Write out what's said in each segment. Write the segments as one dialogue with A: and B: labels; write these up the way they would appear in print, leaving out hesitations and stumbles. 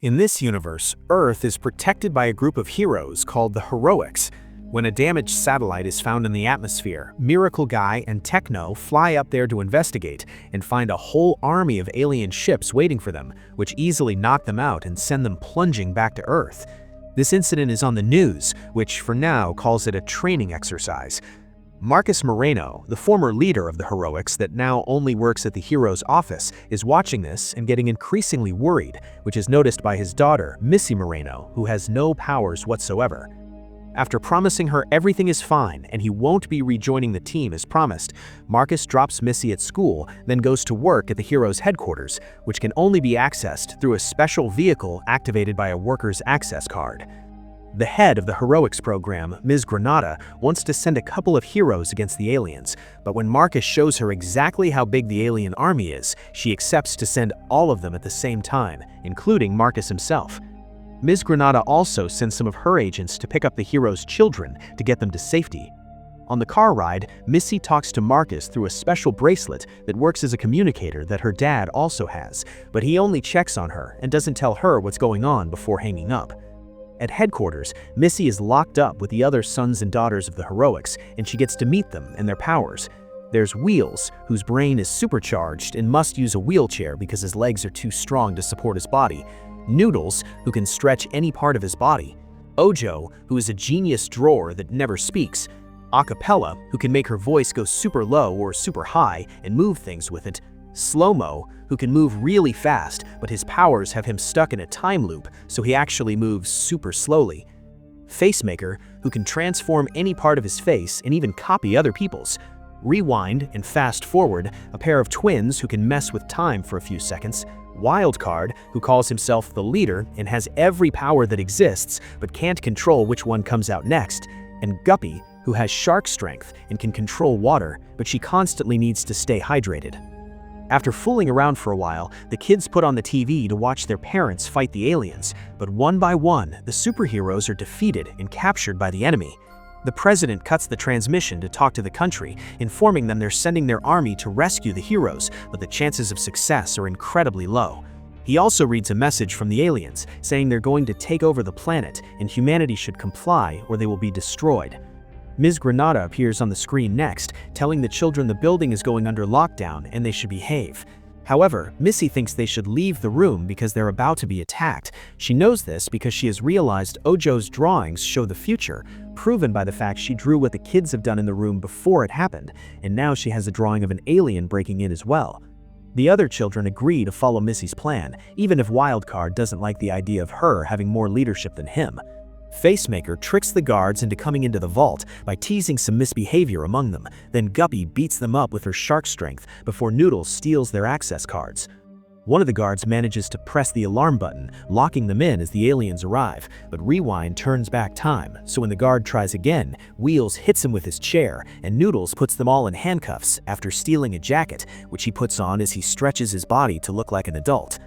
A: In this universe, Earth is protected by a group of heroes called the Heroics. When a damaged satellite is found in the atmosphere, Miracle Guy and Techno fly up there to investigate and find a whole army of alien ships waiting for them, which easily knock them out and send them plunging back to Earth. This incident is on the news, which for now calls it a training exercise. Marcus Moreno, the former leader of the Heroics that now only works at the hero's office, is watching this and getting increasingly worried, which is noticed by his daughter, Missy Moreno, who has no powers whatsoever. After promising her everything is fine and he won't be rejoining the team as promised, Marcus drops Missy at school, then goes to work at the hero's headquarters, which can only be accessed through a special vehicle activated by a worker's access card. The head of the Heroics program, Ms. Granada, wants to send a couple of heroes against the aliens, but when Marcus shows her exactly how big the alien army is, she accepts to send all of them at the same time, including Marcus himself. Ms. Granada also sends some of her agents to pick up the heroes' children to get them to safety. On the car ride, Missy talks to Marcus through a special bracelet that works as a communicator that her dad also has, but he only checks on her and doesn't tell her what's going on before hanging up. At headquarters, Missy is locked up with the other sons and daughters of the Heroics, and she gets to meet them and their powers. There's Wheels, whose brain is supercharged and must use a wheelchair because his legs are too strong to support his body. Noodles, who can stretch any part of his body. Ojo, who is a genius drawer that never speaks. Acapella, who can make her voice go super low or super high and move things with it. Slow-Mo, who can move really fast, but his powers have him stuck in a time loop, so he actually moves super slowly. Facemaker, who can transform any part of his face and even copy other people's. Rewind and Fast Forward, a pair of twins who can mess with time for a few seconds. Wildcard, who calls himself the leader and has every power that exists, but can't control which one comes out next. And Guppy, who has shark strength and can control water, but she constantly needs to stay hydrated. After fooling around for a while, the kids put on the TV to watch their parents fight the aliens, but one by one, the superheroes are defeated and captured by the enemy. The president cuts the transmission to talk to the country, informing them they're sending their army to rescue the heroes, but the chances of success are incredibly low. He also reads a message from the aliens, saying they're going to take over the planet and humanity should comply or they will be destroyed. Ms. Granada appears on the screen next, telling the children the building is going under lockdown and they should behave. However, Missy thinks they should leave the room because they're about to be attacked. She knows this because she has realized Ojo's drawings show the future, proven by the fact she drew what the kids have done in the room before it happened, and now she has a drawing of an alien breaking in as well. The other children agree to follow Missy's plan, even if Wildcard doesn't like the idea of her having more leadership than him. Facemaker tricks the guards into coming into the vault by teasing some misbehavior among them, then Guppy beats them up with her shark strength before Noodles steals their access cards. One of the guards manages to press the alarm button, locking them in as the aliens arrive, but Rewind turns back time, so when the guard tries again, Wheels hits him with his chair, and Noodles puts them all in handcuffs after stealing a jacket, which he puts on as he stretches his body to look like an adult.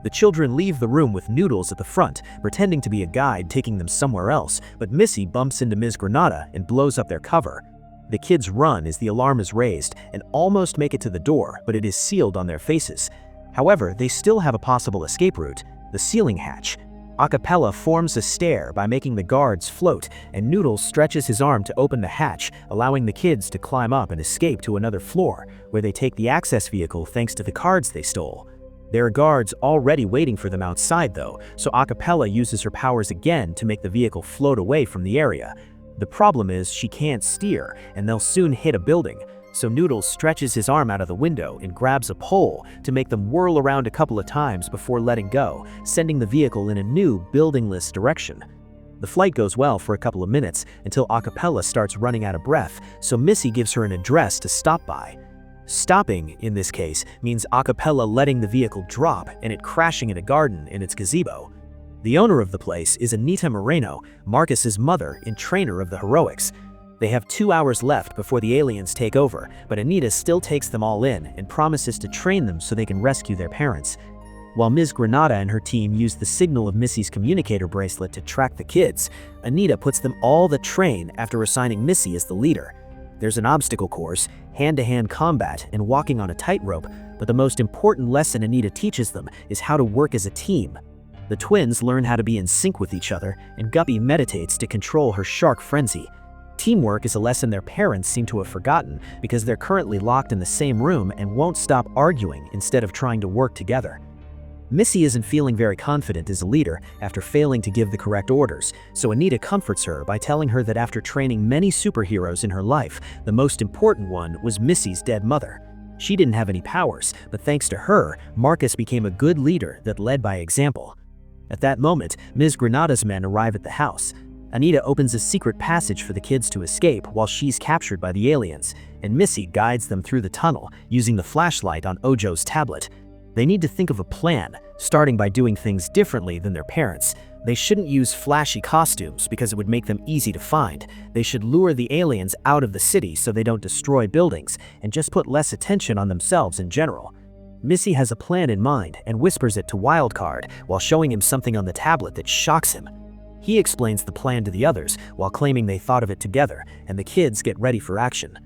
A: The children leave the room with Noodles at the front, pretending to be a guide taking them somewhere else, but Missy bumps into Ms. Granada and blows up their cover. The kids run as the alarm is raised and almost make it to the door, but it is sealed on their faces. However, they still have a possible escape route, the ceiling hatch. Acapella forms a stair by making the guards float, and Noodles stretches his arm to open the hatch, allowing the kids to climb up and escape to another floor, where they take the access vehicle thanks to the cards they stole. There are guards already waiting for them outside though, so Acapella uses her powers again to make the vehicle float away from the area. The problem is she can't steer, and they'll soon hit a building, so Noodles stretches his arm out of the window and grabs a pole to make them whirl around a couple of times before letting go, sending the vehicle in a new buildingless direction. The flight goes well for a couple of minutes until Acapella starts running out of breath, so Missy gives her an address to stop by. Stopping, in this case, means Acapella letting the vehicle drop and it crashing in a garden in its gazebo. The owner of the place is Anita Moreno, Marcus's mother and trainer of the Heroics. They have 2 hours left before the aliens take over, but Anita still takes them all in and promises to train them so they can rescue their parents. While Ms. Granada and her team use the signal of Missy's communicator bracelet to track the kids, Anita puts them all to train after assigning Missy as the leader. There's an obstacle course, hand-to-hand combat, and walking on a tightrope, but the most important lesson Anita teaches them is how to work as a team.
B: The twins learn how to be in sync with each other, and Guppy meditates to control her shark frenzy. Teamwork is a lesson their parents seem to have forgotten because they're currently locked in the same room and won't stop arguing instead of trying to work together. Missy isn't feeling very confident as a leader after failing to give the correct orders, so Anita comforts her by telling her that after training many superheroes in her life, the most important one was Missy's dead mother. She didn't have any powers, but thanks to her, Marcus became a good leader that led by example. At that moment, Ms. Granada's men arrive at the house. Anita opens a secret passage for the kids to escape while she's captured by the aliens, and Missy guides them through the tunnel using the flashlight on Ojo's tablet. They need to think of a plan, starting by doing things differently than their parents. They shouldn't use flashy costumes because it would make them easy to find. They should lure the aliens out of the city so they don't destroy buildings, and just put less attention on themselves in general. Missy has a plan in mind and whispers it to Wildcard while showing him something on the tablet that shocks him. He explains the plan to the others while claiming they thought of it together, and the kids get ready for action.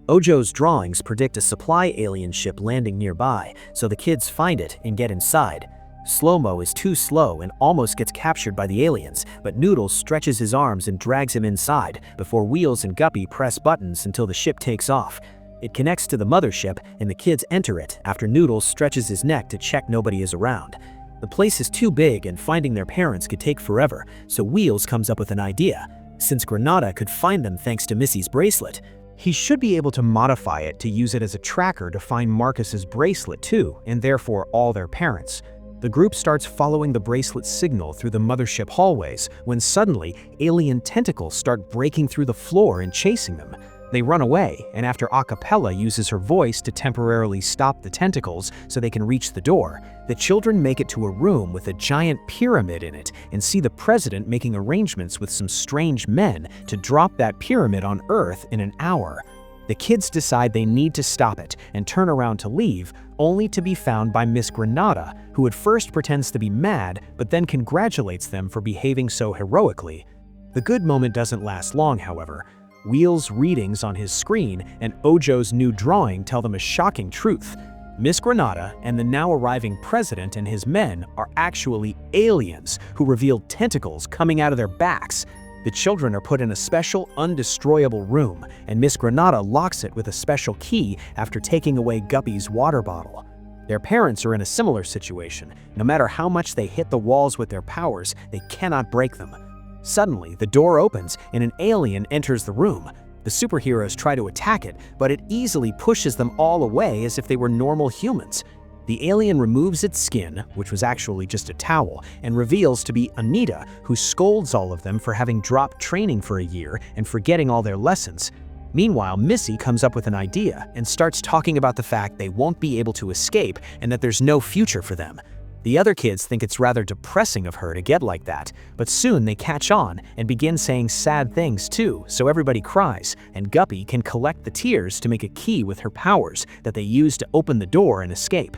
B: Ojo's drawings predict a supply alien ship landing nearby, so the kids find it and get inside. Slow-mo is too slow and almost gets captured by the aliens, but Noodles stretches his arms and drags him inside before Wheels and Guppy press buttons until the ship takes off. It connects to the mothership and the kids enter it after Noodles stretches his neck to check nobody is around. The place is too big and finding their parents could take forever, so Wheels comes up with an idea. Since Granada could find them thanks to Missy's bracelet, he should be able to modify it to use it as a tracker to find Marcus's bracelet too, and therefore all their parents. The group starts following the bracelet's signal through the mothership hallways when suddenly alien tentacles start breaking through the floor and chasing them. They run away, and after Acapella uses her voice to temporarily stop the tentacles so they can reach the door, the children make it to a room with a giant pyramid in it and see the president making arrangements with some strange men to drop that pyramid on Earth in an hour. The kids decide they need to stop it and turn around to leave, only to be found by Miss Granada, who at first pretends to be mad but then congratulates them for behaving so heroically. The good moment doesn't last long, however. Wheels' readings on his screen and Ojo's new drawing tell them a shocking truth. Miss Granada and the now arriving president and his men are actually aliens who reveal tentacles coming out of their backs. The children are put in a special, undestroyable room, and Miss Granada locks it with a special key after taking away Guppy's water bottle. Their parents are in a similar situation. No matter how much they hit the walls with their powers, they cannot break them. Suddenly, the door opens and an alien enters the room. The superheroes try to attack it, but it easily pushes them all away as if they were normal humans. The alien removes its skin, which was actually just a towel, and reveals to be Anita, who scolds all of them for having dropped training for a year and forgetting all their lessons. Meanwhile, Missy comes up with an idea and starts talking about the fact they won't be able to escape and that there's no future for them. The other kids think it's rather depressing of her to get like that, but soon they catch on and begin saying sad things too, so everybody cries, and Guppy can collect the tears to make a key with her powers that they use to open the door and escape.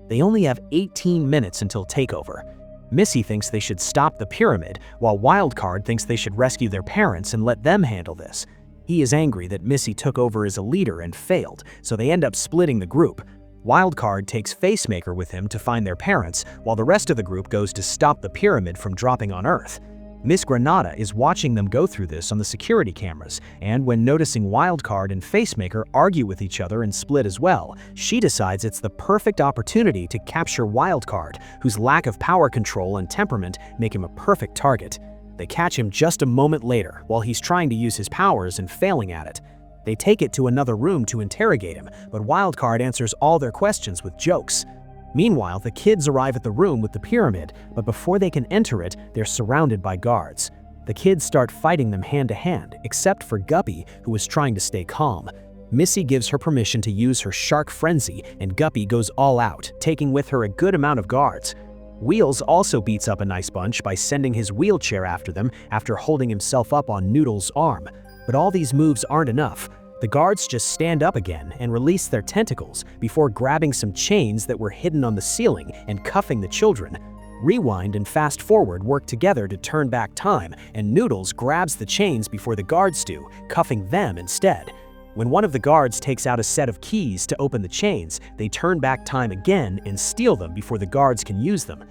B: They only have 18 minutes until takeover. Missy thinks they should stop the pyramid, while Wildcard thinks they should rescue their parents and let them handle this. He is angry that Missy took over as a leader and failed, so they end up splitting the group. Wildcard takes Facemaker with him to find their parents, while the rest of the group goes to stop the pyramid from dropping on Earth. Miss Granada is watching them go through this on the security cameras, and when noticing Wildcard and Facemaker argue with each other and split as well, she decides it's the perfect opportunity to capture Wildcard, whose lack of power control and temperament make him a perfect target. They catch him just a moment later, while he's trying to use his powers and failing at it. They take it to another room to interrogate him, but Wildcard answers all their questions with jokes. Meanwhile, the kids arrive at the room with the pyramid, but before they can enter it, they're surrounded by guards. The kids start fighting them hand to hand, except for Guppy, who is trying to stay calm. Missy gives her permission to use her shark frenzy, and Guppy goes all out, taking with her a good amount of guards. Wheels also beats up a nice bunch by sending his wheelchair after them after holding himself up on Noodle's arm. But all these moves aren't enough. The guards just stand up again and release their tentacles before grabbing some chains that were hidden on the ceiling and cuffing the children. Rewind and fast forward work together to turn back time, and Noodles grabs the chains before the guards do, cuffing them instead. When one of the guards takes out a set of keys to open the chains, they turn back time again and steal them before the guards can use them.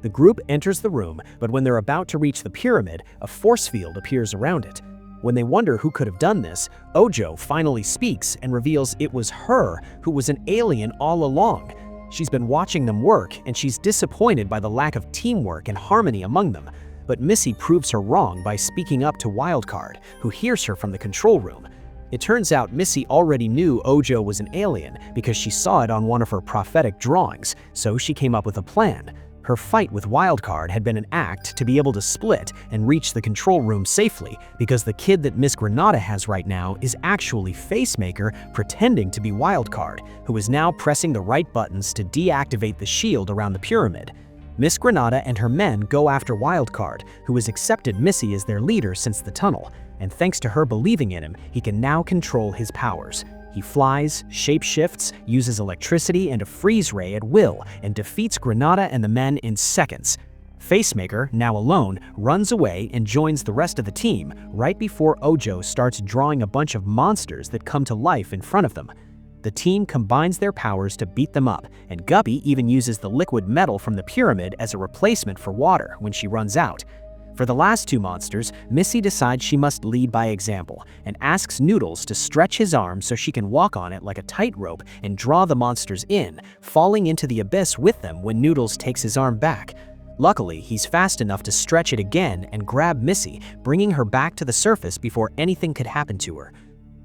B: The group enters the room, but when they're about to reach the pyramid, a force field appears around it. When they wonder who could have done this, Ojo finally speaks and reveals it was her who was an alien all along. She's been watching them work, and she's disappointed by the lack of teamwork and harmony among them. But Missy proves her wrong by speaking up to Wildcard, who hears her from the control room. It turns out Missy already knew Ojo was an alien because she saw it on one of her prophetic drawings, so she came up with a plan. Her fight with Wildcard had been an act to be able to split and reach the control room safely, because the kid that Miss Granada has right now is actually Facemaker pretending to be Wildcard, who is now pressing the right buttons to deactivate the shield around the pyramid. Miss Granada and her men go after Wildcard, who has accepted Missy as their leader since the tunnel, and thanks to her believing in him, he can now control his powers. He flies, shapeshifts, uses electricity and a freeze ray at will, and defeats Granada and the men in seconds. Facemaker, now alone, runs away and joins the rest of the team right before Ojo starts drawing a bunch of monsters that come to life in front of them. The team combines their powers to beat them up, and Guppy even uses the liquid metal from the pyramid as a replacement for water when she runs out. For the last two monsters, Missy decides she must lead by example and asks Noodles to stretch his arm so she can walk on it like a tightrope and draw the monsters in, falling into the abyss with them when Noodles takes his arm back. Luckily, he's fast enough to stretch it again and grab Missy, bringing her back to the surface before anything could happen to her.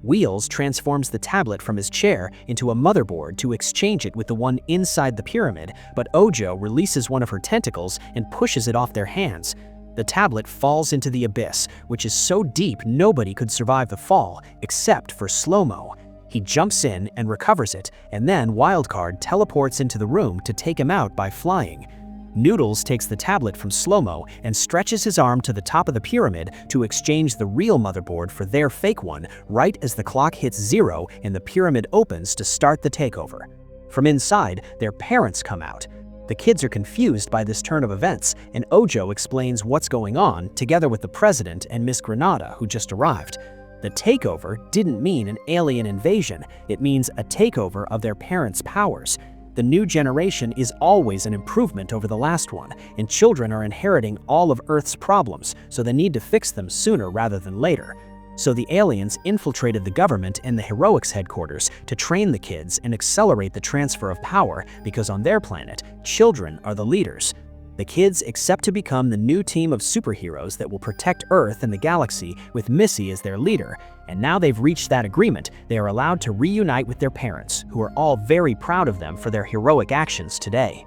B: Wheels transforms the tablet from his chair into a motherboard to exchange it with the one inside the pyramid, but Ojo releases one of her tentacles and pushes it off their hands. The tablet falls into the abyss, which is so deep nobody could survive the fall, except for Slow-Mo. He jumps in and recovers it, and then Wildcard teleports into the room to take him out by flying. Noodles takes the tablet from Slow-Mo and stretches his arm to the top of the pyramid to exchange the real motherboard for their fake one right as the clock hits 0 and the pyramid opens to start the takeover. From inside, their parents come out. The kids are confused by this turn of events, and Ojo explains what's going on together with the president and Miss Granada, who just arrived. The takeover didn't mean an alien invasion, it means a takeover of their parents' powers. The new generation is always an improvement over the last one, and children are inheriting all of Earth's problems, so they need to fix them sooner rather than later. So the aliens infiltrated the government and the Heroics headquarters to train the kids and accelerate the transfer of power, because on their planet, children are the leaders. The kids accept to become the new team of superheroes that will protect Earth and the galaxy with Missy as their leader, and now they've reached that agreement, they are allowed to reunite with their parents, who are all very proud of them for their heroic actions today.